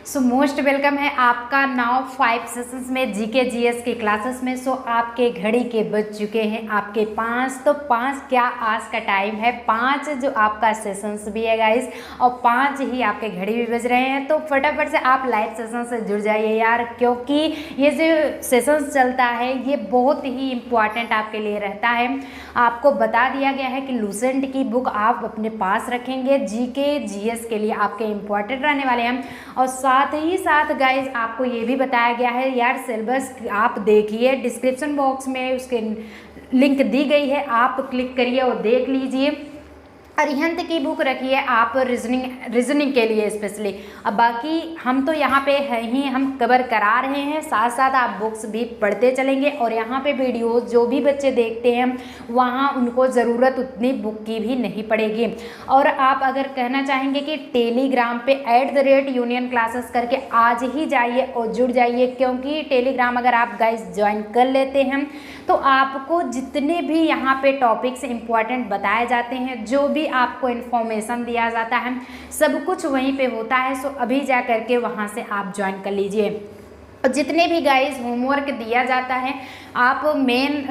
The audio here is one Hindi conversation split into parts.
सो मोस्ट वेलकम है आपका नाउ 5 सेशंस में जीके जीएस की क्लासेस में। सो आपके घड़ी के बज चुके हैं आपके 5, तो 5 क्या आज का टाइम है 5 जो आपका सेशंस भी है गाइस, और 5 ही आपके घड़ी भी बज रहे हैं। तो फटाफट से आप लाइव सेशन से जुड़ जाइए यार, क्योंकि ये जो सेशंस चलता है ये बहुत ही इम्पॉर्टेंट आपके लिए रहता है। आपको बता दिया गया है कि लूसेंट की बुक आप अपने पास रखेंगे, जीके जीएस के लिए आपके इम्पॉर्टेंट रहने वाले हैं। और साथ ही साथ गाइज आपको ये भी बताया गया है यार, सिलेबस आप देखिए, डिस्क्रिप्शन बॉक्स में उसके लिंक दी गई है, आप क्लिक करिए और देख लीजिए। अरिहंत की बुक रखिए आप रीजनिंग के लिए स्पेशली। अब बाकी हम तो यहाँ पे है ही, हम कवर करा रहे हैं, साथ साथ आप बुक्स भी पढ़ते चलेंगे। और यहाँ पे वीडियोस जो भी बच्चे देखते हैं वहाँ उनको ज़रूरत उतनी बुक की भी नहीं पड़ेगी। और आप अगर कहना चाहेंगे कि टेलीग्राम पे @यूनियन क्लासेस करके आज ही जाइए और जुड़ जाइए, क्योंकि टेलीग्राम अगर आप गाइस ज्वाइन कर लेते हैं तो आपको जितने भी यहाँ पे टॉपिक्स इंपॉर्टेंट बताए जाते हैं, जो भी आपको इन्फॉर्मेशन दिया जाता है, सब कुछ वहीं पे होता है। सो अभी जा करके वहाँ से आप ज्वाइन कर लीजिए। और जितने भी गाइस होमवर्क दिया जाता है आप मेन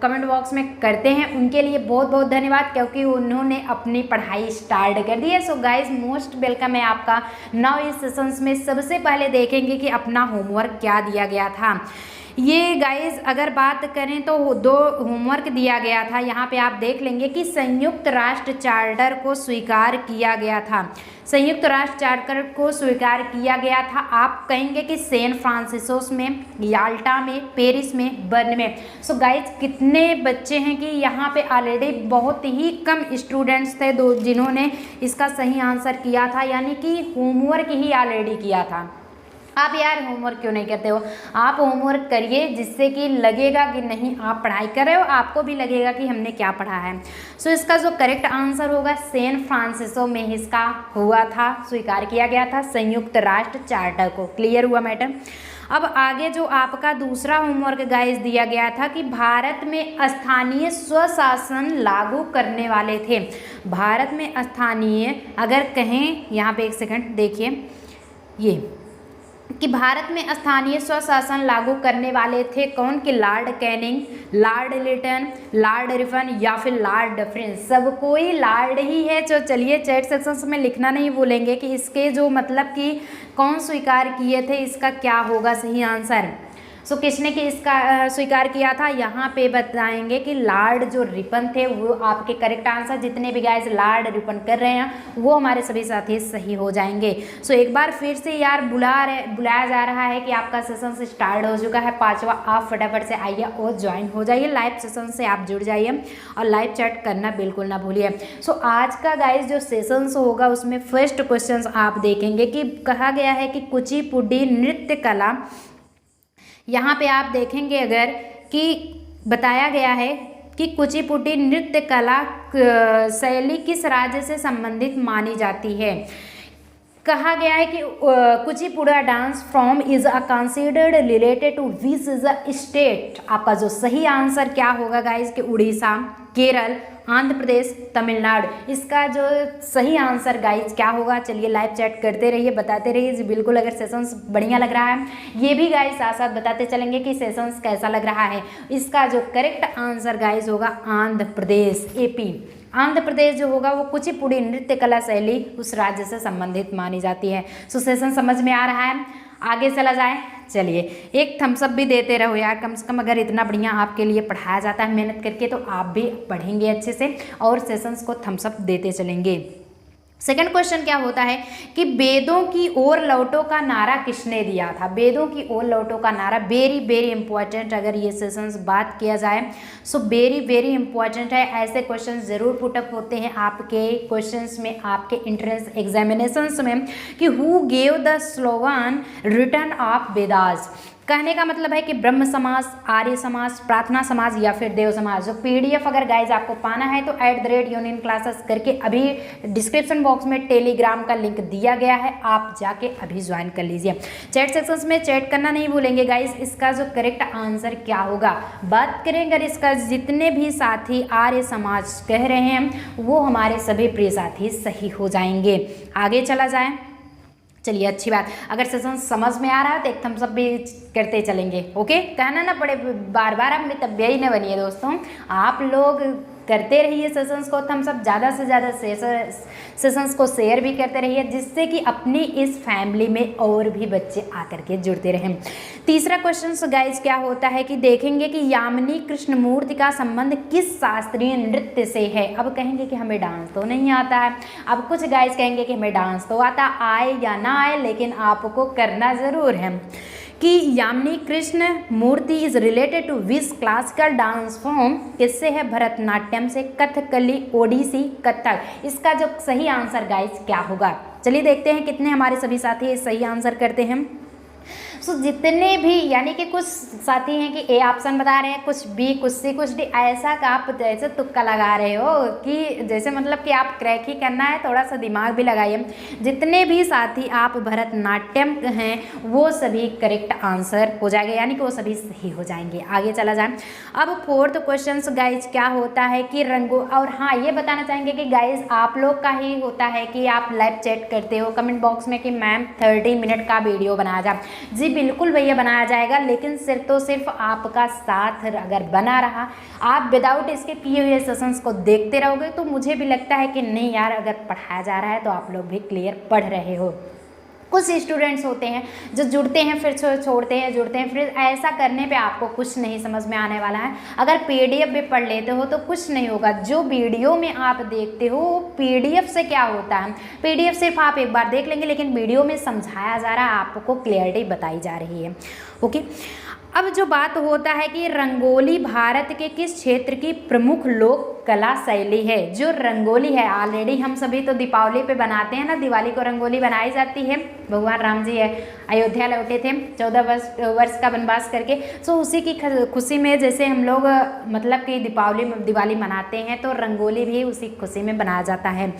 कमेंट बॉक्स में करते हैं, उनके लिए बहुत बहुत धन्यवाद, क्योंकि उन्होंने अपनी पढ़ाई स्टार्ट कर दी है। सो गाइस मोस्ट वेलकम है आपका। नाउ इस सेशंस में सबसे पहले देखेंगे कि अपना होमवर्क क्या दिया गया था। ये गाइस अगर बात करें तो 2 होमवर्क दिया गया था। यहाँ पे आप देख लेंगे कि संयुक्त राष्ट्र चार्टर को स्वीकार किया गया था। संयुक्त राष्ट्र चार्टर को स्वीकार किया गया था, आप कहेंगे कि सैन फ्रांसिस्को में, याल्टा में, पेरिस में, बर्न में। सो गाइस कितने बच्चे हैं कि यहाँ पे ऑलरेडी बहुत ही कम स्टूडेंट्स थे जिन्होंने इसका सही आंसर किया था, यानी कि होमवर्क ही ऑलरेडी किया था। आप यार होमवर्क क्यों नहीं करते हो? आप होमवर्क करिए, जिससे कि लगेगा कि नहीं आप पढ़ाई कर रहे हो, आपको भी लगेगा कि हमने क्या पढ़ा है। सो इसका जो करेक्ट आंसर होगा सैन फ्रांसिस्को में इसका हुआ था, स्वीकार किया गया था संयुक्त राष्ट्र चार्टर को। क्लियर हुआ मैडम? अब आगे जो आपका दूसरा होमवर्क गाइस दिया गया था कि भारत में स्थानीय स्वशासन लागू करने वाले थे। भारत में स्थानीय अगर कहें, यहाँ पे एक सेकंड देखिए, ये कि भारत में स्थानीय स्वशासन लागू करने वाले थे कौन? कि lord Canning, lord Lytton, lord Ripon या फिर लॉर्ड डफरिन। सब कोई लॉर्ड ही है। जो चलिए चैट सेक्शन में लिखना नहीं भूलेंगे कि इसके जो मतलब कि कौन स्वीकार किए थे, इसका क्या होगा सही आंसर। सो किसने कि इसका स्वीकार किया था, यहाँ पे बताएंगे कि लॉर्ड जो रिपन थे वो आपके करेक्ट आंसर। जितने भी गाइस लॉर्ड रिपन कर रहे हैं वो हमारे सभी साथी सही हो जाएंगे। सो एक बार फिर से यार बुलाया जा रहा है कि आपका सेशन से स्टार्ट हो चुका है 5वां। आप फटाफट से आइए और ज्वाइन हो जाइए, लाइव सेशन से आप जुड़ जाइए और लाइव चैट करना बिल्कुल ना भूलिए। सो आज का गाइस जो सेशंस होगा उसमें फर्स्ट क्वेश्चन आप देखेंगे कि कहा गया है कि कुचिपुड़ी नृत्य कला, यहाँ पे आप देखेंगे अगर कि बताया गया है कि कुचिपुड़ी नृत्य कला शैली किस राज्य से संबंधित मानी जाती है। कहा गया है कि Kuchipudi dance form is a considered related to which is a state. आपका जो सही आंसर क्या होगा गाइस कि उड़ीसा, केरल, आंध्र प्रदेश, तमिलनाडु। इसका जो सही आंसर गाइस क्या होगा, चलिए लाइव चैट करते रहिए, बताते रहिए जी। बिल्कुल अगर सेशंस बढ़िया लग रहा है ये भी गाइस साथ साथ बताते चलेंगे कि सेशंस कैसा लग रहा है। इसका जो करेक्ट आंसर गाइस होगा आंध्र प्रदेश, AP। आंध्र प्रदेश जो होगा वो कुचिपुड़ी नृत्य कला शैली उस राज्य से संबंधित मानी जाती है। सो सेशन समझ में आ रहा है? आगे चला जाए, चलिए एक थम्सअप भी देते रहो यार, कम से कम अगर इतना बढ़िया आपके लिए पढ़ाया जाता है मेहनत करके तो आप भी पढ़ेंगे अच्छे से और सेशंस को थम्सअप देते चलेंगे। सेकंड क्वेश्चन क्या होता है कि वेदों की ओर लौटो का नारा किसने दिया था? वेदों की ओर लौटो का नारा वेरी वेरी इंपॉर्टेंट, अगर ये सेशंस बात किया जाए सो वेरी वेरी इंपॉर्टेंट है। ऐसे क्वेश्चन जरूर पुटअप होते हैं आपके क्वेश्चंस में, आपके एंट्रेंस एग्जामिनेशंस में कि who gave the slogan return of Vedas. कहने का मतलब है कि ब्रह्म समाज, आर्य समाज, प्रार्थना समाज या फिर देव समाज। जो PDF अगर गाइज आपको पाना है तो @यूनियन क्लासेस करके अभी डिस्क्रिप्शन बॉक्स में टेलीग्राम का लिंक दिया गया है, आप जाके अभी ज्वाइन कर लीजिए। चैट सेक्शंस में चैट करना नहीं भूलेंगे गाइज। इसका जो करेक्ट आंसर क्या होगा, बात करें अगर इसका, जितने भी साथी आर्य समाज कह रहे हैं वो हमारे सभी प्रिय साथी सही हो जाएंगे। आगे चला जाए, चलिए अच्छी बात। अगर सेशन समझ में आ रहा है तो एक थम्स अप भी करते चलेंगे, ओके। कहना ना पड़े बार बार, अपनी तबियत ही न बनिए दोस्तों। आप लोग करते रहिए सेशंस को थम्स अप, ज़्यादा से ज़्यादा सेशंस को शेयर भी करते रहिए, जिससे कि अपनी इस फैमिली में और भी बच्चे आकर के जुड़ते रहें। तीसरा क्वेश्चन गाइज क्या होता है कि देखेंगे कि यामिनी कृष्णमूर्ति का संबंध किस शास्त्रीय नृत्य से है। अब कहेंगे कि हमें डांस तो नहीं आता है, अब कुछ गाइज कहेंगे कि हमें डांस तो आता, आए या ना आए लेकिन आपको करना ज़रूर है। कि Yamini Krishna Murthy is related to which classical dance form, किससे है, भरतनाट्यम से, कथकली, ओडिसी, कथक। इसका जो सही आंसर गाइस क्या होगा, चलिए देखते हैं कितने हमारे सभी साथी सही आंसर करते हैं। सो जितने भी, यानी कि कुछ साथी हैं कि ए ऑप्शन बता रहे हैं, कुछ बी, कुछ सी, कुछ डी, ऐसा का आप जैसे तुक्का लगा रहे हो कि जैसे मतलब कि आप क्रैक ही करना है, थोड़ा सा दिमाग भी लगाइए। जितने भी साथी आप भरतनाट्यम हैं वो सभी करेक्ट आंसर हो जाएगा, यानी कि वो सभी सही हो जाएंगे। आगे चला जाए। अब फोर्थ क्वेश्चन गाइज क्या होता है कि रंगों, और हाँ ये बताना चाहेंगे कि गाइज आप लोग का ही होता है कि आप लाइव चैट करते हो कमेंट बॉक्स में कि मैम 30 मिनट का वीडियो बनाया जाए। जी बिल्कुल भैया बनाया जाएगा, लेकिन सिर्फ तो सिर्फ आपका साथ अगर बना रहा, आप विदाउट इसके किए हुए सेशंस को देखते रहोगे तो मुझे भी लगता है कि नहीं यार, अगर पढ़ाया जा रहा है तो आप लोग भी क्लियर पढ़ रहे हो। कुछ स्टूडेंट्स होते हैं जो जुड़ते हैं फिर छोड़ते हैं, जुड़ते हैं फिर, ऐसा करने पे आपको कुछ नहीं समझ में आने वाला है। अगर पीडीएफ भी पढ़ लेते हो तो कुछ नहीं होगा। जो वीडियो में आप देखते हो पीडीएफ से क्या होता है, पीडीएफ सिर्फ आप एक बार देख लेंगे, लेकिन वीडियो में समझाया जा रहा है, आपको क्लियरिटी बताई जा रही है, ओके। अब जो बात होता है कि रंगोली भारत के किस क्षेत्र की प्रमुख लोक कला शैली है। जो रंगोली है, ऑलरेडी हम सभी तो दीपावली पे बनाते हैं ना, दिवाली को रंगोली बनाई जाती है। भगवान राम जी अयोध्या लौटे थे 14 वर्ष का वनवास करके, सो उसी की खुशी में जैसे हम लोग मतलब कि दिवाली मनाते हैं तो रंगोली भी उसी खुशी में बनाया जाता है।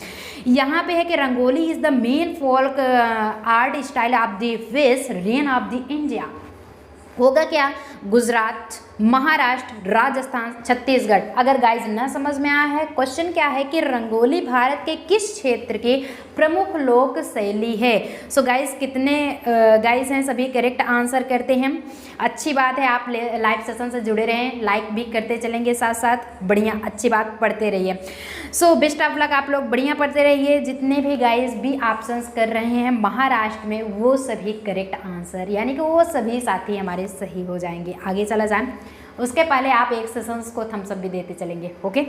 यहाँ पे है कि rangoli is the main folk art style of the west region of the India. होगा क्या, गुजरात, महाराष्ट्र, राजस्थान, छत्तीसगढ़। अगर गाइज ना समझ में आया है, क्वेश्चन क्या है कि रंगोली भारत के किस क्षेत्र की प्रमुख लोक शैली है। सो गाइज कितने गाइज हैं, सभी करेक्ट आंसर करते हैं। अच्छी बात है, आप लाइव सेशन से जुड़े रहें, लाइक भी करते चलेंगे साथ साथ, बढ़िया अच्छी बात, पढ़ते रहिए। सो बेस्ट ऑफ लक, आप लोग बढ़िया पढ़ते रहिए। जितने भी गाइज भी ऑप्शंस कर रहे हैं महाराष्ट्र में, वो सभी करेक्ट आंसर, यानी कि वो सभी साथी हमारे सही हो जाएंगे। आगे चला जाए, उसके पहले आप एक सेशंस को थम्स अप भी देते चलेंगे, ओके।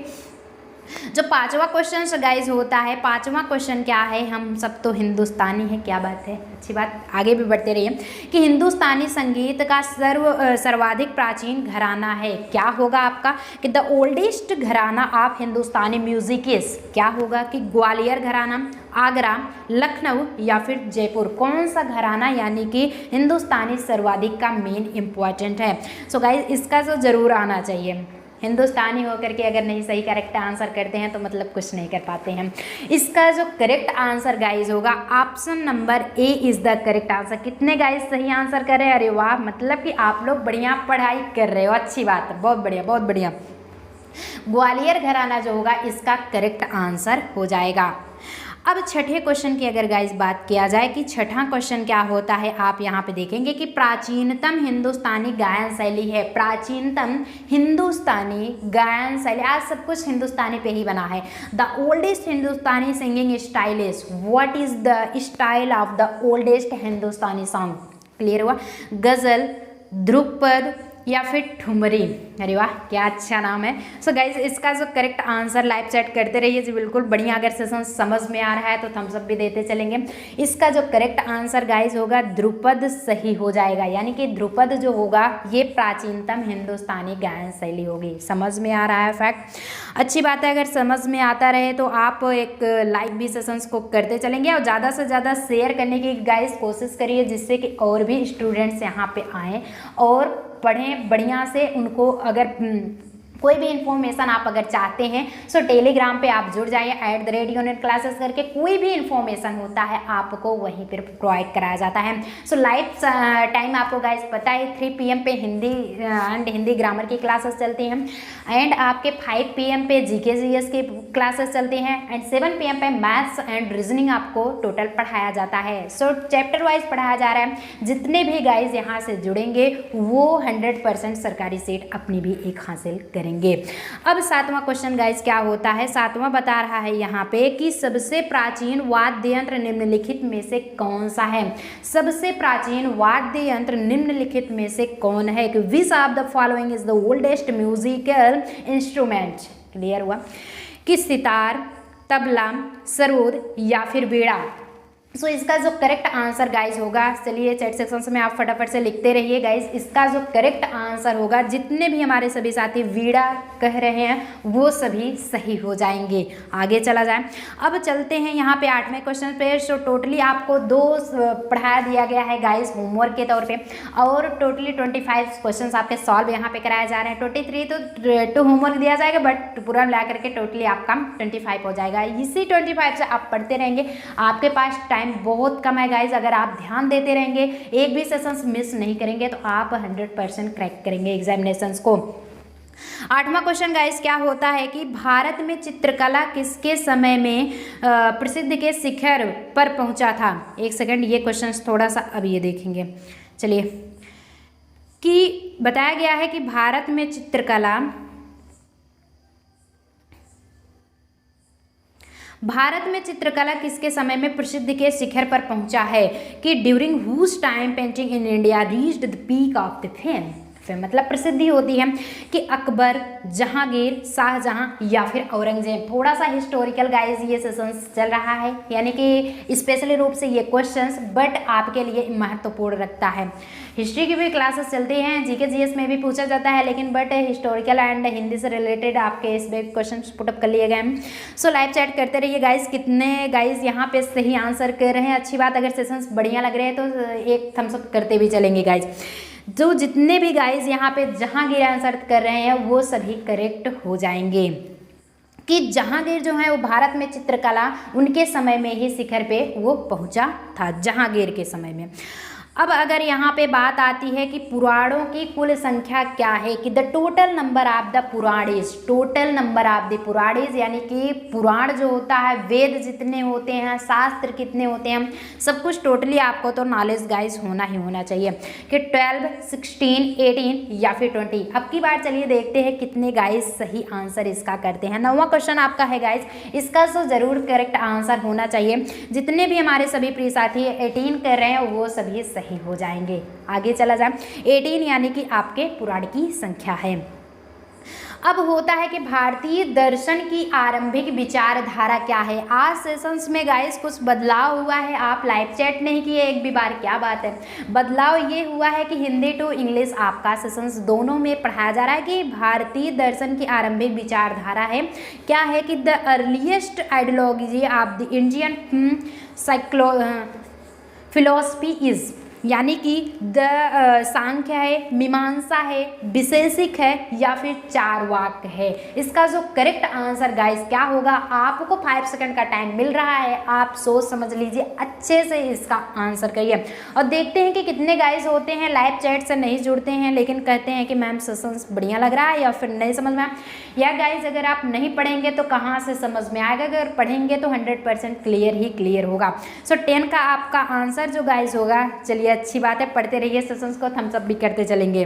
जो पांचवा क्वेश्चन गाइज होता है, पांचवा क्वेश्चन क्या है, हम सब तो हिंदुस्तानी है, क्या बात है, अच्छी बात, आगे भी बढ़ते रहिए। कि हिंदुस्तानी संगीत का सर्वाधिक प्राचीन घराना है, क्या होगा आपका, कि द ओल्डेस्ट घराना ऑफ हिंदुस्तानी म्यूजिक इज, क्या होगा, कि ग्वालियर घराना, आगरा, लखनऊ या फिर जयपुर। कौन सा घराना यानी कि हिंदुस्तानी सर्वाधिक का मेन इम्पॉर्टेंट है। सो गाइज इसका तो ज़रूर आना चाहिए। हिंदुस्तानी होकर के अगर नहीं सही करेक्ट आंसर करते हैं तो मतलब कुछ नहीं कर पाते हैं। इसका जो करेक्ट आंसर गाइज होगा, option number A is the correct answer. कितने गाइज सही आंसर कर रहे हैं, अरे वाह, मतलब कि आप लोग बढ़िया पढ़ाई कर रहे हो, अच्छी बात है, बहुत बढ़िया बहुत बढ़िया। ग्वालियर घराना जो होगा इसका करेक्ट आंसर हो जाएगा। अब छठे क्वेश्चन की अगर गाइस बात किया जाए कि छठा क्वेश्चन क्या होता है, आप यहाँ पे देखेंगे कि प्राचीनतम हिंदुस्तानी गायन शैली है। प्राचीनतम हिंदुस्तानी गायन शैली, आज सब कुछ हिंदुस्तानी पे ही बना है। The oldest Hindustani singing style is, what is the style of the oldest Hindustani song. Clear हुआ, गज़ल, ध्रुपद या फिर ठुमरी। अरे वाह, क्या अच्छा नाम है। सो गाइज इसका जो करेक्ट आंसर लाइव चैट करते रहिए जी, बिल्कुल बढ़िया। अगर सेशन समझ में आ रहा है तो थम्स अप भी देते चलेंगे। इसका जो करेक्ट आंसर गाइज होगा ध्रुपद सही हो जाएगा, यानी कि ध्रुपद जो होगा ये प्राचीनतम हिंदुस्तानी गायन शैली होगी। समझ में आ रहा है फैक्ट, अच्छी बात है। अगर समझ में आता रहे तो आप एक लाइव भी सेशंस को करते चलेंगे और ज़्यादा से ज़्यादा शेयर करने की गाइज कोशिश करिए, जिससे कि और भी स्टूडेंट्स यहाँ पे आएँ और पढ़ें बढ़िया से। उनको अगर कोई भी इन्फॉर्मेशन आप अगर चाहते हैं सो टेलीग्राम पे आप जुड़ जाइए, @यूनियन क्लासेस करके कोई भी इन्फॉर्मेशन होता है आपको वहीं पर प्रोवाइड कराया जाता है। सो लाइव टाइम आपको गाइस पता है 3 PM पे हिंदी एंड हिंदी ग्रामर की क्लासेस चलती हैं, एंड आपके 5 PM पे GK GS की क्लासेस चलती हैं, एंड 7 PM पे मैथ्स एंड रीजनिंग आपको टोटल पढ़ाया जाता है। सो चैप्टर वाइज पढ़ाया जा रहा है। जितने भी गाइज यहाँ से जुड़ेंगे वो 100% सरकारी सीट अपनी भी एक हासिल करेंगे। अब 7वां क्वेश्चन गाइज क्या होता है, 7वां बता रहा है यहाँ पे कि सबसे प्राचीन वाद्य यंत्र निम्नलिखित में से कौन सा है। सबसे प्राचीन वाद्य यंत्र निम्नलिखित में से कौन है। Which of the following is the oldest musical instrument. Clear हुआ कि सितार, तबला, सरोद या फिर बीड़ा। सो इसका जो करेक्ट आंसर गाइज होगा, चलिए चैट सेक्शन में आप फटाफट से लिखते रहिए गाइज, इसका जो करेक्ट आंसर होगा, जितने भी हमारे सभी साथी वीड़ा कह रहे हैं वो सभी सही हो जाएंगे। आगे चला जाए, अब चलते हैं यहाँ पे 8वें क्वेश्चन पे। सो टोटली आपको 2 पढ़ा दिया गया है गाइज होमवर्क के तौर पे, और टोटली 25 क्वेश्चन आपके सॉल्व यहाँ पे कराए जा रहे हैं। 23 तो होमवर्क दिया जाएगा, बट पूरा मिला करके टोटली आपका 25 हो जाएगा। इसी 25 से आप पढ़ते रहेंगे, आपके पास टाइम बहुत कम है गाइज। अगर आप ध्यान देते रहेंगे, एक भी सेशंस मिस नहीं करेंगे, तो आप 100% क्रैक करेंगे एग्जामिनेशंस को। 8वां क्वेश्चन गाइस क्या होता है कि भारत में चित्रकला किसके समय में प्रसिद्ध के शिखर पर पहुंचा था। एक सेकंड, ये क्वेश्चन थोड़ा सा अब ये देखेंगे। चलिए, कि बताया गया है कि भारत में चित्रकला किसके समय में प्रसिद्ध के शिखर पर पहुंचा है, कि during whose time painting in India reached the peak of the fame. मतलब प्रसिद्धि होती है कि अकबर, जहांगीर, शाहजहां या फिर औरंगजेब। थोड़ा सा हिस्टोरिकल गाइस ये सेशंस चल रहा है, यानी कि स्पेशली रूप से ये क्वेश्चंस बट आपके लिए महत्वपूर्ण रखता है। हिस्ट्री की भी क्लासेस चलती हैं, GK GS में भी पूछा जाता है, लेकिन बट हिस्टोरिकल एंड हिंदी से रिलेटेड आपके इसमें क्वेश्चन पुटअप कर लिए गए हैं। सो लाइव चैट करते रहिए गाइस, कितने गाइस यहाँ पे सही आंसर कर रहे हैं, अच्छी बात। अगर सेशंस बढ़िया लग रहे हैं तो एक थम्स अप करते भी चलेंगे गाइस। जो जितने भी गाइस यहाँ पे जहांगीर आंसर कर रहे हैं वो सभी करेक्ट हो जाएंगे, कि जहांगीर जो है वो भारत में चित्रकला उनके समय में ही शिखर पे वो पहुंचा था, जहांगीर के समय में। अब अगर यहाँ पे बात आती है कि पुराणों की कुल संख्या क्या है, कि the total number of the Puranas. Total number of the Puranas यानी कि पुराण जो होता है, वेद जितने होते हैं, शास्त्र कितने होते हैं, सब कुछ टोटली आपको तो नॉलेज गाइस होना ही होना चाहिए, कि 12, 16, 18 या फिर 20। अब की बार चलिए देखते हैं कितने गाइस सही आंसर इसका करते हैं। 9वां क्वेश्चन आपका है गाइस, इसका तो जरूर करेक्ट आंसर होना चाहिए। जितने भी हमारे सभी प्रिय साथी 18 कर रहे हैं वो सभी सही हो जाएंगे। आगे चला जाए, 18 यानी कि आपके पुराण की संख्या है। अब होता है कि भारतीय दर्शन की आरंभिक विचारधारा क्या है। आज सेशंस में गाइस कुछ बदलाव हुआ है, आप लाइव चैट नहीं किए एक भी बार, क्या बात है। बदलाव ये हुआ है कि हिंदी टू इंग्लिश आपका सेशंस दोनों में पढ़ाया जा रहा है, कि भारतीय दर्शन की आरंभिक विचारधारा है क्या है, कि the earliest ideology of the Indian philosophy is, यानी कि सांख्य है, मीमांसा है, विशेषिक है या फिर चारवाक है। इसका जो करेक्ट आंसर गाइस क्या होगा, आपको 5 सेकंड का टाइम मिल रहा है, आप सोच समझ लीजिए, अच्छे से इसका आंसर करिए। और देखते हैं कि कितने गाइस होते हैं लाइव चैट से नहीं जुड़ते हैं, लेकिन कहते हैं कि मैम सेशंस बढ़िया लग रहा है या फिर नहीं समझ में। या गाइस अगर आप नहीं पढ़ेंगे तो कहाँ से समझ में आएगा, अगर पढ़ेंगे तो 100% क्लियर ही क्लियर होगा। सो 10 का आपका आंसर जो गाइस होगा, चलिए अच्छी बात है, पढ़ते रहिए, सेशंस को थम्स अप भी करते चलेंगे।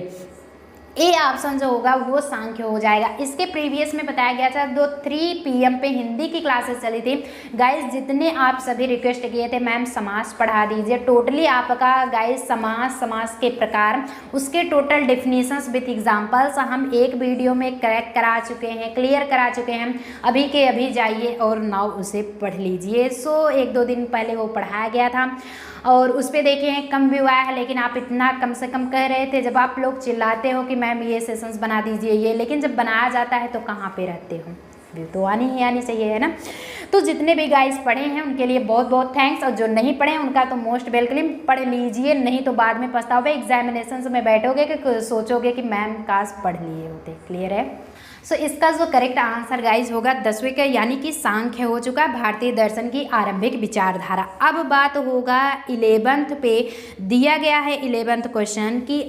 ए ऑप्शन जो होगा वो सांख्य हो जाएगा। इसके प्रीवियस में बताया गया था 3 PM पे हिंदी की क्लासेस चली थी गाइस, जितने आप सभी रिक्वेस्ट किए थे मैम समास पढ़ा दीजिए। टोटली आपका गाइस समास के प्रकार, उसके टोटल डेफिनेशंस विथ एग्जांपल्स हम एक वीडियो में करेक्ट करा चुके हैं, क्लियर करा चुके हैं। अभी के अभी जाइए और नाउ उसे पढ़ लीजिए। सो 1-2 दिन पहले वो पढ़ाया गया था और उस पर देखें कम व्यू आया है, लेकिन आप इतना कम से कम कह रहे थे। जब आप लोग चिल्लाते हो कि मैम ये सेशंस बना दीजिए ये, लेकिन जब बनाया जाता है तो कहाँ पे रहते हो, व्यू तो आनी ही आनी चाहिए, है ना। तो जितने भी गाइस पढ़े हैं उनके लिए बहुत बहुत थैंक्स, और जो नहीं पढ़े हैं उनका तो मोस्ट वेलकम, पढ़ लीजिए, नहीं तो बाद में पछताओगे। एग्जामिनेशन में बैठोगे कि सोचोगे कि मैम काश पढ़ लिए होते। क्लियर है। सो इसका जो करेक्ट आंसर गाइज होगा 10वें का, यानी कि सांख्य हो चुका है, भारतीय दर्शन की आरंभिक विचारधारा। अब बात होगा 11th पे, दिया गया है 11th क्वेश्चन कि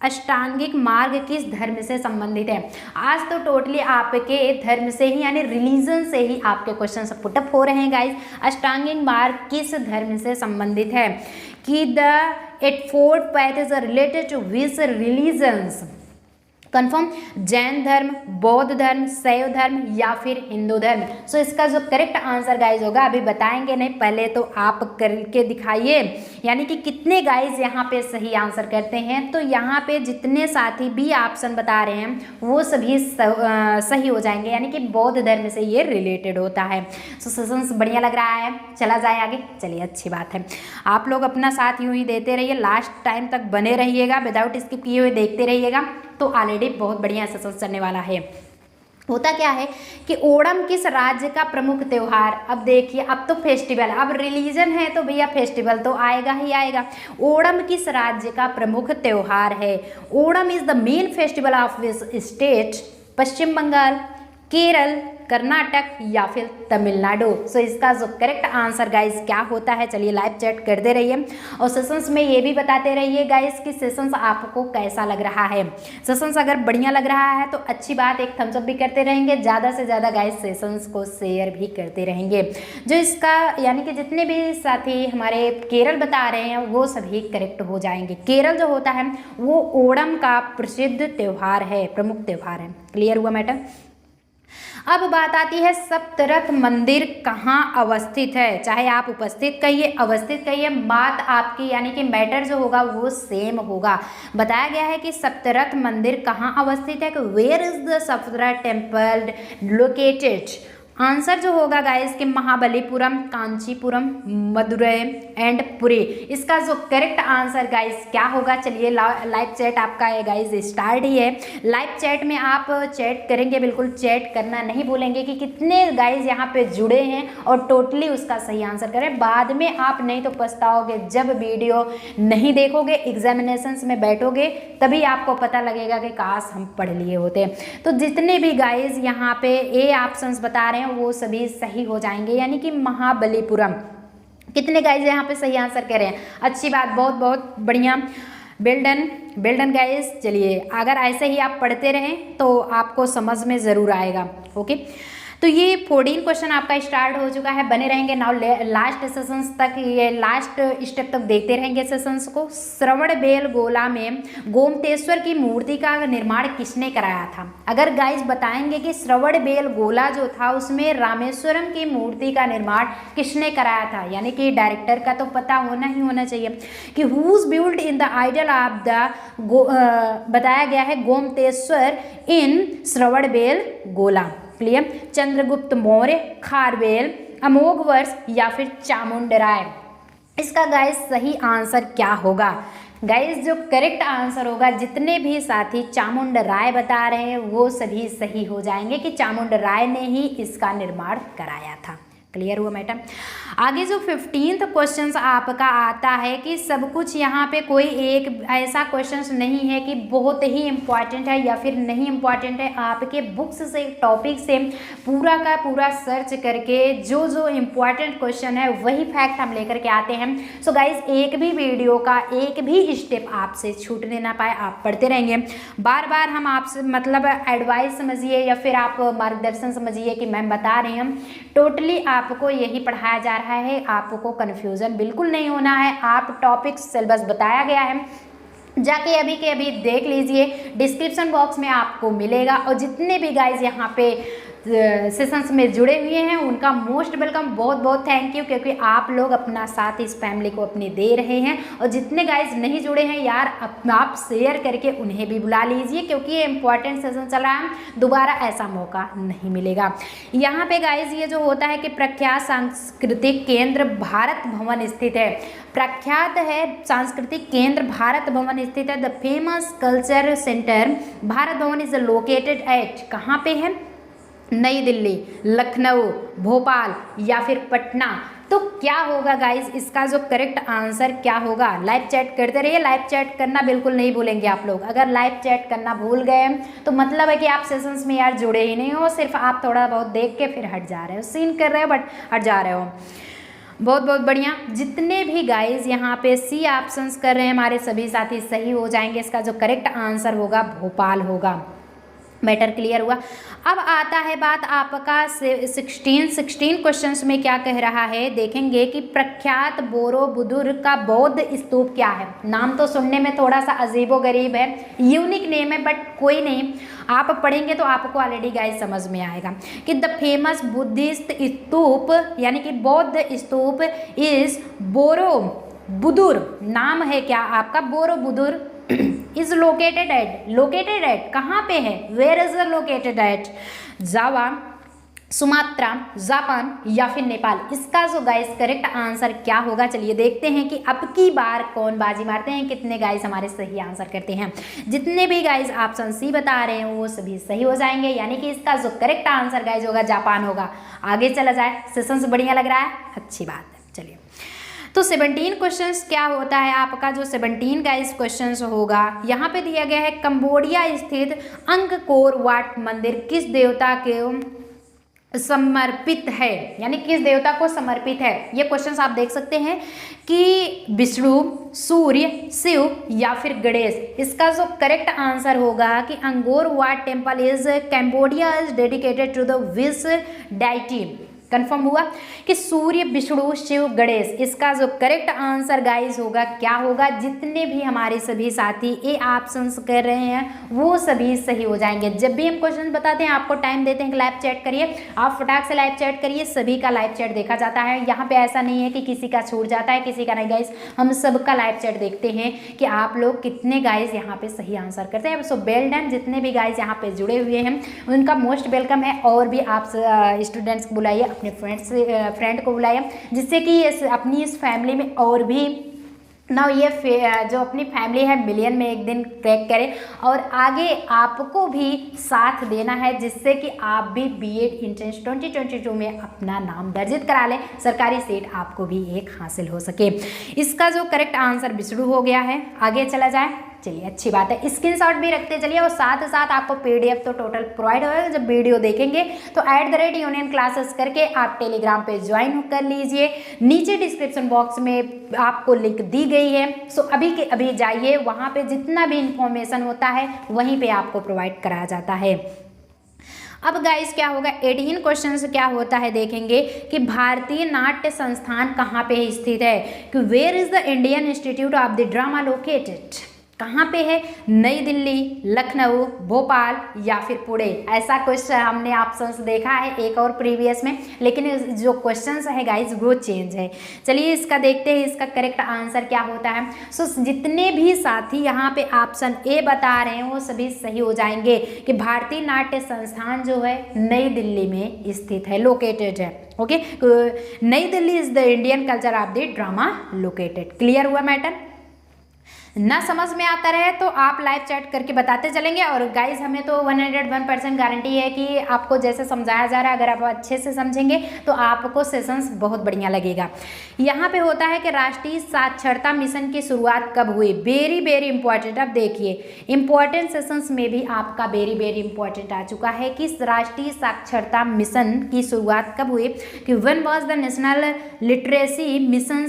अष्टांगिक मार्ग किस धर्म से संबंधित है। आज तो टोटली आपके धर्म से ही यानी रिलीजन से ही आपके क्वेश्चन पुटअप हो रहे हैं गाइज। अष्टांगिक मार्ग किस धर्म से संबंधित है, कि the 8 path is related to which religions, confirm, Jain धर्म, बौद्ध धर्म, शैव धर्म या फिर हिंदू धर्म। सो इसका जो करेक्ट आंसर गाइज होगा, अभी बताएंगे नहीं, पहले तो आप करके दिखाइए, यानी कि कितने गाइज यहाँ पे सही आंसर करते हैं। तो यहाँ पे जितने साथी भी ऑप्शन बता रहे हैं वो सभी सही हो जाएंगे, यानी कि बौद्ध धर्म से ये रिलेटेड होता है। सो सेशंस बढ़िया लग रहा है, चला जाए आगे, चलिए अच्छी बात है। आप लोग अपना साथ यूँ ही देते रहिए, लास्ट टाइम तक बने रहिएगा, विदाउट स्किप किए हुए देखते रहिएगा, तो ऑलरेडी बहुत बढ़िया सेशन चलने वाला है। होता क्या है कि ओणम किस राज्य का प्रमुख त्योहार, अब देखिए अब तो फेस्टिवल, अब रिलीजन है तो भैया फेस्टिवल तो आएगा ही आएगा। ओणम किस राज्य का प्रमुख त्योहार है। Onam is the main festival of which state, Paschim Bangal, Kerala, Karnataka या फिर तमिलनाडु। सो इसका जो करेक्ट आंसर गाइस क्या होता है, चलिए लाइव चैट करते रहिए और सेशंस में ये भी बताते रहिए गाइस कि सेशंस आपको कैसा लग रहा है। सेशंस अगर बढ़िया लग रहा है तो अच्छी बात, एक थम्स अप भी करते रहेंगे, ज़्यादा से ज़्यादा गाइस सेशंस को शेयर भी करते रहेंगे। जो इसका यानी कि जितने भी साथी हमारे केरल बता रहे हैं वो सभी करेक्ट हो जाएंगे। केरल जो होता है वो ओणम का प्रसिद्ध त्यौहार है, प्रमुख त्यौहार है। क्लियर हुआ मैटर। अब बात आती है सप्तरथ मंदिर कहाँ अवस्थित है, चाहे आप उपस्थित कहिए अवस्थित कहिए, बात आपकी यानी कि मैटर जो होगा वो सेम होगा। बताया गया है कि सप्तरथ मंदिर कहाँ अवस्थित है, where is the Saptaratha temple located. Answer जो होगा गाइस कि महाबलीपुरम, कांचीपुरम, मदुरई एंड पुरी। इसका जो करेक्ट आंसर गाइस क्या होगा, चलिए लाइव चैट आपका है गाइस स्टार्ट ही है। लाइव चैट में आप चैट करेंगे, बिल्कुल चैट करना नहीं भूलेंगे कि कितने गाइस यहाँ पे जुड़े हैं और टोटली उसका सही आंसर करें। बाद में आप नहीं तो पछताओगे, जब वीडियो नहीं देखोगे एग्जामिनेशंस में बैठोगे तभी आपको पता लगेगा कि काश हम पढ़ लिए होते। तो जितने भी गाइस यहाँ पे ए ऑप्शंस बता रहे हैं वो सभी सही हो जाएंगे, यानी कि महाबलीपुरम। कितने गाइस यहाँ पे सही आंसर कह रहे हैं, अच्छी बात, बहुत बहुत बढ़िया, वेल डन गाइस। चलिए अगर ऐसे ही आप पढ़ते रहें तो आपको समझ में ज़रूर आएगा। ओके, तो ये 14 क्वेश्चन आपका स्टार्ट हो चुका है, बने रहेंगे नाउ लास्ट सेशंस तक, ये लास्ट स्टेप तक देखते रहेंगे सेशंस को। श्रवणबेलगोला में गोमतेश्वर की मूर्ति का निर्माण किसने कराया था। अगर गाइस बताएंगे कि श्रवणबेलगोला जो था उसमें रामेश्वरम की मूर्ति का निर्माण किसने कराया था, यानी कि डायरेक्टर का तो पता होना ही होना चाहिए कि whose build in the idol of the बताया गया है गोमतेश्वर इन श्रवणबेलगोला। क्लियर, चंद्रगुप्त मौर्य, खारवेल, अमोघवर्ष या फिर चामुंडराय। इसका गाइस सही आंसर क्या होगा। गाइस जो करेक्ट आंसर होगा, जितने भी साथी चामुंडराय बता रहे हैं वो सभी सही हो जाएंगे कि चामुंडराय ने ही इसका निर्माण कराया था। क्लियर हुआ मैडम। आगे जो 15th क्वेश्चन आपका आता है कि सब कुछ यहाँ पे कोई एक ऐसा क्वेश्चन नहीं है कि बहुत ही इम्पॉर्टेंट है या फिर नहीं इम्पॉर्टेंट है। आपके बुक्स से टॉपिक से पूरा का पूरा सर्च करके जो जो इम्पॉर्टेंट क्वेश्चन है वही फैक्ट हम लेकर के आते हैं। सो गाइज एक भी वीडियो का एक भी स्टेप आपसे छूटने ना पाए, आप पढ़ते रहेंगे। बार बार हम आपसे मतलब एडवाइस समझिए या फिर आप मार्गदर्शन समझिए कि मैम बता रहे हैं, टोटली आपको यही पढ़ाया जा रहा है, आपको कन्फ्यूज़न बिल्कुल नहीं होना है। आप टॉपिक सिलेबस बताया गया है, जाके अभी के अभी देख लीजिए, डिस्क्रिप्शन बॉक्स में आपको मिलेगा। और जितने भी गाइज यहाँ पे सेशंस में जुड़े हुए हैं उनका मोस्ट वेलकम, बहुत बहुत थैंक यू, क्योंकि आप लोग अपना साथ इस फैमिली को अपने दे रहे हैं। और जितने गाइज नहीं जुड़े हैं यार, आप शेयर करके उन्हें भी बुला लीजिए, क्योंकि ये इंपॉर्टेंट सेशन चल रहा है, दोबारा ऐसा मौका नहीं मिलेगा। यहाँ पे गाइज ये जो होता है कि प्रख्यात सांस्कृतिक केंद्र भारत भवन स्थित है। प्रख्यात है सांस्कृतिक केंद्र भारत भवन स्थित है। The famous culture centre Bharat Bhavan is located eight, कहाँ पे है, नई दिल्ली, लखनऊ, भोपाल या फिर पटना। तो क्या होगा गाइज, इसका जो करेक्ट आंसर क्या होगा? लाइव चैट करते रहिए, लाइव चैट करना बिल्कुल नहीं भूलेंगे आप लोग। अगर लाइव चैट करना भूल गए तो मतलब है कि आप सेशंस में यार जुड़े ही नहीं हो, सिर्फ आप थोड़ा बहुत देख के फिर हट जा रहे हो, सीन कर रहे हो बट हट जा रहे हो। बहुत बहुत बढ़िया। जितने भी गाइज यहाँ पे सी ऑप्शंस कर रहे हैं हमारे सभी साथी सही हो जाएंगे। इसका जो करेक्ट आंसर होगा भोपाल होगा। मैटर क्लियर हुआ। अब आता है बात आपका 16 क्वेश्चंस में क्या कह रहा है, देखेंगे कि प्रख्यात बोरोबुदुर का बौद्ध स्तूप क्या है। नाम तो सुनने में थोड़ा सा अजीबोगरीब है, यूनिक नेम है, बट कोई नहीं, आप पढ़ेंगे तो आपको ऑलरेडी गाइस समझ में आएगा कि द फेमस बुद्धिस्ट स्तूप यानी कि बौद्ध स्तूप इज बोरोबुदुर। नाम है क्या आपका बोरोबुदुर इज लोकेटेड एट कहाँ पे है, where is located at, Java, Sumatra, Japan या फिर नेपाल। इसका जो गाइस करेक्ट आंसर क्या होगा, चलिए देखते हैं कि अब की बार कौन बाजी मारते हैं, कितने गाइस हमारे सही आंसर करते हैं। जितने भी गाइस ऑप्शन सी बता रहे हैं वो सभी सही हो जाएंगे, यानी कि इसका जो करेक्ट आंसर गाइस होगा जापान होगा। आगे चला जाए, सेशन से बढ़िया लग रहा है, अच्छी बात है। चलिए तो 17 क्वेश्चंस क्या होता है आपका, जो 17 गाइस क्वेश्चंस होगा यहाँ पे दिया गया है कंबोडिया स्थित अंगकोर वाट मंदिर किस देवता के समर्पित है, यानी किस देवता को समर्पित है। ये क्वेश्चंस आप देख सकते हैं कि विष्णु, सूर्य, शिव या फिर गणेश। इसका जो करेक्ट आंसर होगा कि Angkor Wat temple is Cambodia is dedicated to the which deity. Confirm हुआ कि सूर्य, विष्णु, शिव, गणेश। इसका जो करेक्ट आंसर गाइस होगा क्या होगा, जितने भी हमारे सभी साथी ए ऑप्शंस कर रहे हैं वो सभी सही हो जाएंगे। जब भी हम क्वेश्चन बताते हैं आपको टाइम देते हैं कि लाइव चैट करिए, आप फटाक से लाइव चैट करिए, सभी का लाइव चैट देखा जाता है। यहाँ पे ऐसा नहीं है कि किसी का छूट जाता है, किसी का नहीं गाइस, हम सबका लाइव चैट देखते हैं कि आप लोग कितने गाइस यहाँ पे सही आंसर करते हैं। So well done. जितने भी गाइस यहाँ पे जुड़े हुए हैं उनका मोस्ट वेलकम है, और भी आप स्टूडेंट्स को बुलाइए, अपने फ्रेंड को बुलाया, जिससे कि अपनी इस फैमिली में और भी ना ये जो अपनी फैमिली है मिलियन में एक दिन क्रैक करे, और आगे आपको भी साथ देना है, जिससे कि आप भी बीएड एंट्रेंस 2022 में अपना नाम दर्जित करा लें, सरकारी सीट आपको भी एक हासिल हो सके। इसका जो करेक्ट आंसर विष्णु हो गया है। आगे चला जाए, चलिए अच्छी बात है। स्क्रीनशॉट भी रखते चलिए, और साथ ही साथ आपको पीडीएफ तो टोटल प्रोवाइड होगा। जब वीडियो देखेंगे तो @union क्लासेस करके आप टेलीग्राम पे ज्वाइन कर लीजिए। नीचे डिस्क्रिप्शन बॉक्स में आपको लिंक दी गई है, सो अभी के अभी जाइए, वहाँ पे जितना भी इंफॉर्मेशन होता है वहीं पे आपको प्रोवाइड कराया जाता है। अब गाइस क्या होगा, 18 क्वेश्चन क्या होता है देखेंगे कि भारतीय नाट्य संस्थान कहाँ पे स्थित है, कि where is the Indian institute of the drama located. कहाँ पे है, नई दिल्ली, लखनऊ, भोपाल या फिर पुणे। ऐसा क्वेश्चन हमने ऑप्शंस देखा है एक और प्रीवियस में, लेकिन जो क्वेश्चंस है गाइज वो चेंज है। चलिए इसका देखते हैं, इसका करेक्ट आंसर क्या होता है। सो जितने भी साथी यहाँ पे ऑप्शन ए बता रहे हैं वो सभी सही हो जाएंगे कि भारतीय नाट्य संस्थान जो है नई दिल्ली में स्थित है, लोकेटेड है। ओके, नई Delhi is the Indian culture of the drama located. Clear हुआ मैटर? ना समझ में आता रहे तो आप लाइव चैट करके बताते चलेंगे। और गाइज हमें तो 101% गारंटी है कि आपको जैसे समझाया जा रहा है, अगर आप अच्छे से समझेंगे तो आपको सेशंस बहुत बढ़िया लगेगा। यहाँ पे होता है कि राष्ट्रीय साक्षरता मिशन की शुरुआत कब हुई, वेरी वेरी इंपॉर्टेंट। अब देखिए इंपॉर्टेंट सेशंस में भी आपका वेरी वेरी इंपॉर्टेंट आ चुका है कि राष्ट्रीय साक्षरता मिशन की शुरुआत कब हुई, कि when was the national literacy mission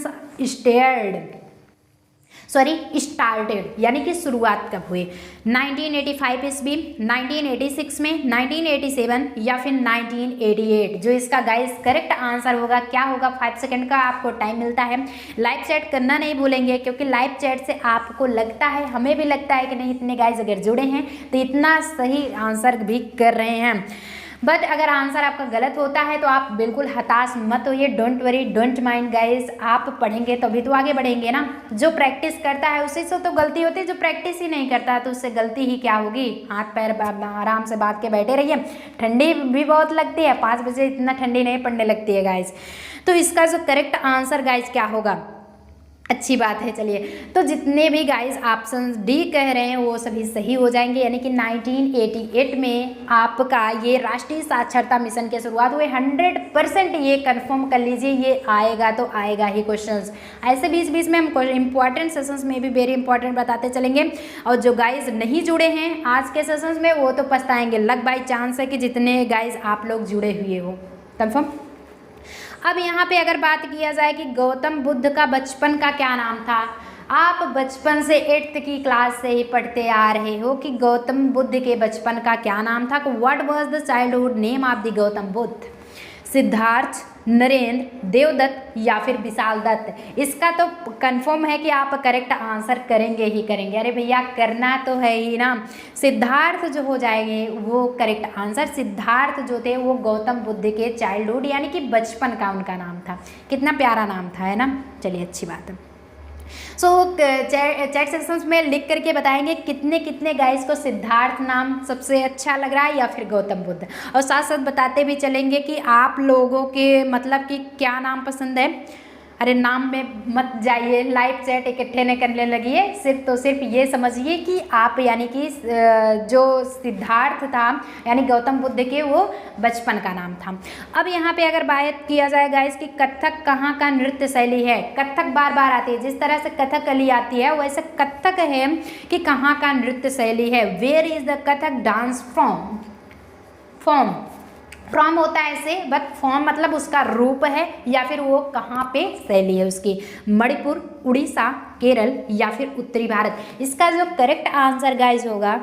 started, यानी कि शुरुआत कब हुई, 1985 ईस्वी, 1986 में, 1987 या फिर 1988। जो इसका गाइस करेक्ट आंसर होगा क्या होगा, 5 सेकंड का आपको टाइम मिलता है। लाइव चैट करना नहीं भूलेंगे, क्योंकि लाइव चैट से आपको लगता है, हमें भी लगता है कि नहीं इतने गाइस अगर जुड़े हैं तो इतना सही आंसर भी कर रहे हैं। बट अगर आंसर आपका गलत होता है तो आप बिल्कुल हताश मत होइए, don't worry, don't mind guys. आप पढ़ेंगे तभी तो आगे बढ़ेंगे ना। जो प्रैक्टिस करता है उसी से तो गलती होती है, जो प्रैक्टिस ही नहीं करता है तो उससे गलती ही क्या होगी। हाथ पैर आराम से बांध के बैठे रहिए। ठंडी भी बहुत लगती है, 5 बजे इतना ठंडी नहीं पड़ने लगती है गाइस। तो इसका जो करेक्ट आंसर गाइस क्या होगा, अच्छी बात है। चलिए, तो जितने भी गाइस ऑप्शन डी कह रहे हैं वो सभी सही हो जाएंगे, यानी कि 1988 में आपका ये राष्ट्रीय साक्षरता मिशन की शुरुआत हुई। 100% ये कंफर्म कर लीजिए, ये आएगा तो आएगा ही क्वेश्चंस। ऐसे बीच बीच में हम इंपॉर्टेंट सेशंस में भी वेरी इंपॉर्टेंट बताते चलेंगे। और जो गाइस नहीं जुड़े हैं आज के सेशंस में वो तो पछताएंगे। लक बाई चांस है कि जितने गाइस आप लोग जुड़े हुए हो कंफर्म। अब यहाँ पे अगर बात किया जाए कि गौतम बुद्ध का बचपन का क्या नाम था, आप बचपन से 8th की क्लास से ही पढ़ते आ रहे हो कि गौतम बुद्ध के बचपन का क्या नाम था। What was the childhood name of the Gautam Buddha? Siddhartha, Narendra, Devdatt या फिर विशाल दत्त? इसका तो कंफर्म है कि आप करेक्ट आंसर करेंगे ही करेंगे। अरे भैया करना तो है ही ना। सिद्धार्थ जो हो जाएंगे वो करेक्ट आंसर। सिद्धार्थ जो थे वो गौतम बुद्ध के चाइल्डहुड यानी कि बचपन का उनका नाम था। कितना प्यारा नाम था, है ना। चलिए अच्छी बात है। सो चैट सेक्शंस में लिख करके बताएंगे कितने कितने गाइस को सिद्धार्थ नाम सबसे अच्छा लग रहा है या फिर गौतम बुद्ध। और साथ साथ बताते भी चलेंगे कि आप लोगों के मतलब कि क्या नाम पसंद है। अरे नाम में मत जाइए, लाइव चैट इकट्ठे न करने लगिए, सिर्फ ये समझिए कि आप यानी कि जो सिद्धार्थ था यानी गौतम बुद्ध के वो बचपन का नाम था। अब यहाँ पे अगर बात किया जाए गाइस कि कथक कहाँ का नृत्य शैली है। कथक बार बार आती है, जिस तरह से कथकली आती है वैसे कथक है कि कहाँ का नृत्य शैली है। Where is the Kathak dance from from होता है ऐसे, बट फॉर्म मतलब उसका रूप है या फिर वो कहाँ पे शैली है उसकी। मणिपुर, उड़ीसा, केरल या फिर उत्तरी भारत? इसका जो करेक्ट आंसर गाइस होगा,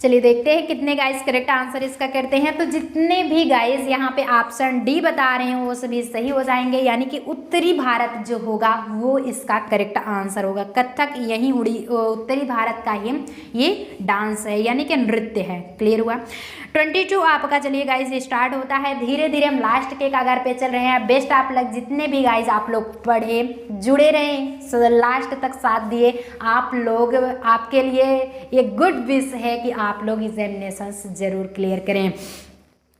चलिए देखते हैं कितने गाइस करेक्ट आंसर इसका करते हैं। तो जितने भी गाइस यहाँ पे ऑप्शन डी बता रहे हैं वो सभी सही हो जाएंगे, यानी कि उत्तरी भारत जो होगा वो इसका करेक्ट आंसर होगा। कथक यही उत्तरी भारत का ही ये डांस है यानी कि नृत्य है। क्लियर हुआ। 22 आपका चलिए गाइस स्टार्ट होता है। धीरे धीरे हम लास्ट के कगार पे चल रहे हैं। बेस्ट आप लग जितने भी गाइस आप लोग पढ़े जुड़े रहे लास्ट तक साथ दिए आप लोग, आपके लिए ये गुड विश है कि आप लोग एग्जामिनेशंस जरूर क्लियर करें।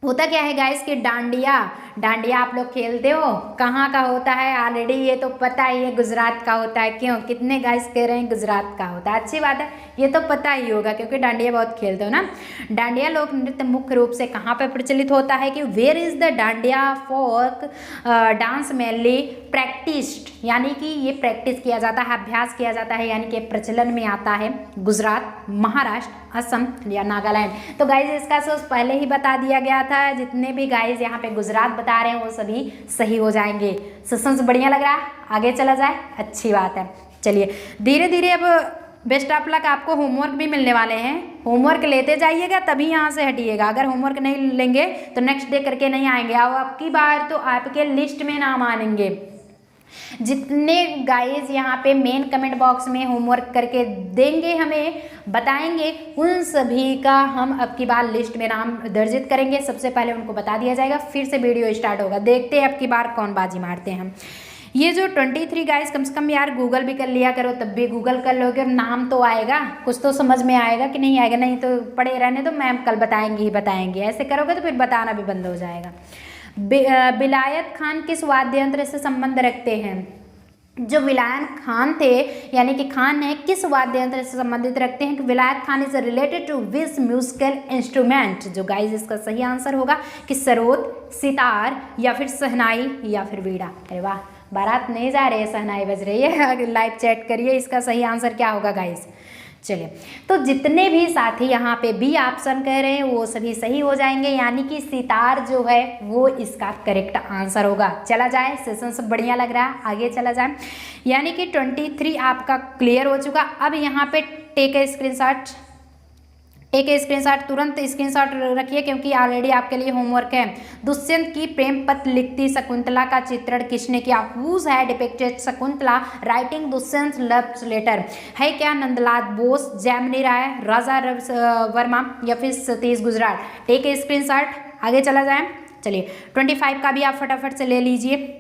होता क्या है गाइस कि डांडिया आप लोग खेलते हो, कहाँ का होता है ऑलरेडी ये तो पता ही है, गुजरात का होता है। क्यों, कितने गाइस कह रहे हैं गुजरात का होता है। अच्छी बात है, ये तो पता ही होगा क्योंकि डांडिया बहुत खेलते हो ना। डांडिया लोक नृत्य मुख्य रूप से कहाँ पर प्रचलित होता है कि where is the dandiya folk dance mainly practised, यानी कि ये प्रैक्टिस किया जाता है, अभ्यास किया जाता है, यानी कि प्रचलन में आता है गुजरात, महाराष्ट्र, असम या नागालैंड। तो गाइज इसका सोच पहले ही बता दिया गया था। जितने भी गाइज यहाँ पे गुजरात बता रहे हैं वो सभी सही हो जाएंगे। सेशंस बढ़िया लग रहा है, आगे चला जाए, अच्छी बात है। चलिए धीरे धीरे अब बेस्ट ऑफ लक, आपको होमवर्क भी मिलने वाले हैं। होमवर्क लेते जाइएगा तभी यहाँ से हटिएगा। अगर होमवर्क नहीं लेंगे तो नेक्स्ट डे करके नहीं आएंगे और आपकी बार तो आपके लिस्ट में नाम आएंगे। जितने गाइज यहाँ पे मेन कमेंट बॉक्स में होमवर्क करके देंगे हमें बताएंगे, उन सभी का हम अब की बार लिस्ट में नाम दर्जित करेंगे। सबसे पहले उनको बता दिया जाएगा, फिर से वीडियो स्टार्ट होगा। देखते हैं अब की बार कौन बाजी मारते हैं हम। ये जो 23 गाइस कम से कम यार गूगल भी कर लिया करो, तब भी गूगल कर लोगे और नाम तो आएगा, कुछ तो समझ में आएगा कि नहीं आएगा। नहीं तो पड़े रहने तो मैम कल बताएंगे ही बताएंगे, ऐसे करोगे तो फिर बताना भी बंद हो जाएगा। विलायत खान किस वाद्य यंत्र से संबंध रखते हैं? जो विलायत खान थे यानी कि खान है, किस वाद्य यंत्र से संबंधित रखते हैं कि Vilayat Khan is related to which musical instrument? जो गाइज इसका सही आंसर होगा कि सरोद, सितार या फिर शहनाई या फिर बीड़ा। अरे वाह, बारात नहीं जा रही है, शहनाई बज रही है। लाइव चैट करिए, इसका सही आंसर क्या होगा गाइज। चलिए तो जितने भी साथी यहाँ पे बी ऑप्शन कह रहे हैं वो सभी सही हो जाएंगे, यानी कि सितार जो है वो इसका करेक्ट आंसर होगा। चला जाए, सेशन सब बढ़िया लग रहा है, आगे चला जाए। यानी कि 23 आपका क्लियर हो चुका। अब यहाँ पे टेक ए स्क्रीनशॉट, तुरंत स्क्रीनशॉट रखिए क्योंकि ऑलरेडी आपके लिए होमवर्क है। दुष्यंत की प्रेम पत्र लिखती शकुंतला का चित्रण किसने किया? Who had depicted Shakuntala writing Dushyant love letter? है क्या नंदलाल बोस, जैमिनी राय, राजा वर्मा या फिर Satish Gujral? Take a screenshot, आगे चला जाए। चलिए 25 का भी आप फटाफट से ले लीजिए।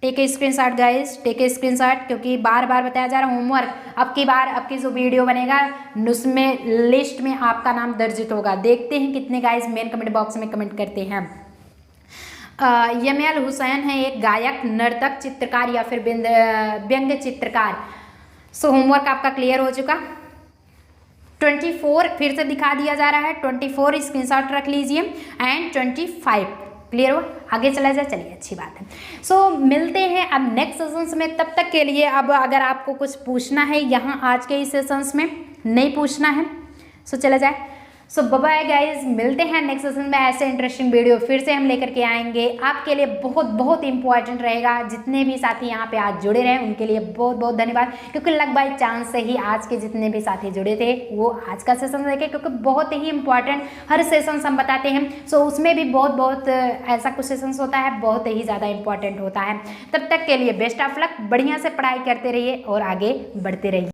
Take a screenshot guys, take a screenshot, क्योंकि बार बार बताया जा रहा है होमवर्क। अब की जो वीडियो बनेगा उसमें लिस्ट में आपका नाम दर्जित होगा। देखते हैं कितने गाइस मेन कमेंट बॉक्स में कमेंट करते हैं। यमयाल हुसैन है एक गायक, नर्तक, चित्रकार या फिर व्यंग्य चित्रकार। सो होमवर्क आपका क्लियर हो चुका। 24 फिर से दिखा दिया जा रहा है, 24 स्क्रीनशॉट रख लीजिए एंड 25 क्लियर हो। आगे चला जाए, चलिए अच्छी बात है। सो मिलते हैं अब नेक्स्ट सेशंस में, तब तक के लिए अब अगर आपको कुछ पूछना है यहाँ आज के इस सेशंस में, नहीं पूछना है सो चला जाए। सो बाय गाइज, मिलते हैं नेक्स्ट सेशन में। ऐसे इंटरेस्टिंग वीडियो फिर से हम लेकर के आएंगे आपके लिए, बहुत बहुत इंपॉर्टेंट रहेगा। जितने भी साथी यहाँ पे आज जुड़े रहे उनके लिए बहुत बहुत धन्यवाद, क्योंकि लक बाई चांस से ही आज के जितने भी साथी जुड़े थे वो आज का सेशन देखे, क्योंकि बहुत ही इंपॉर्टेंट हर सेशन हम बताते हैं। सो उसमें भी बहुत बहुत ऐसा कुछ सेशंस होता है बहुत ही ज़्यादा इंपॉर्टेंट होता है। तब तक के लिए बेस्ट ऑफ लक, बढ़िया से पढ़ाई करते रहिए और आगे बढ़ते रहिए।